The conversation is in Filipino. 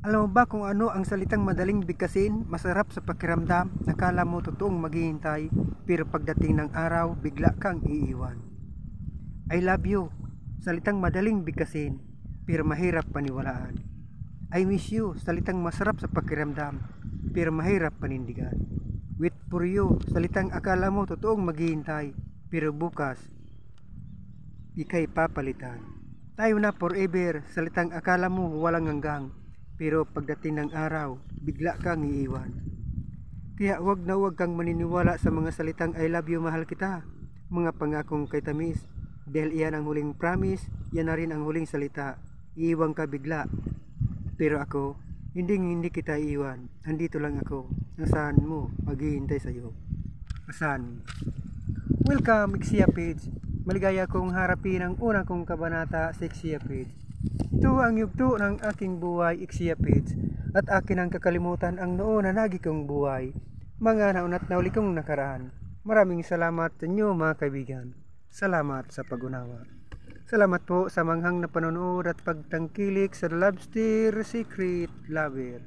Alam mo ba kung ano ang salitang madaling bigkasin, masarap sa pakiramdam, nakala mo totoong maghihintay, pero pagdating ng araw, bigla kang iiwan. I love you, salitang madaling bigkasin, pero mahirap paniwalaan. I miss you, salitang masarap sa pakiramdam, pero mahirap panindigan. Wait for you, salitang akala mo totoong maghihintay, pero bukas, ika'y papalitan. Tayo na forever, salitang akala mo walang hanggang, pero pagdating ng araw, bigla kang iiwan. Kaya huwag na huwag kang maniniwala sa mga salitang I love you, mahal kita, mga pangakong kay tamis, dahil iyan ang huling promise, yan na rin ang huling salita. Iiwan ka bigla, pero ako, hindi kita iiwan. Andito lang ako, nasaan mo, maghihintay sa'yo. Asan? Welcome, Ixia Page. Maligaya kong harapin ang unang kong kabanata sa Ixia Page. Ito ang yugto ng aking buhay, Ixia Page, at akin ang kakalimutan ang noon na nagi kong buhay, mga naunat na uli kong nakaraan. Maraming salamat sa inyo mga kaibigan. Salamat sa pag-unawa. Salamat po sa manghang na panonood at pagtangkilik sa Lobster Secret Lover.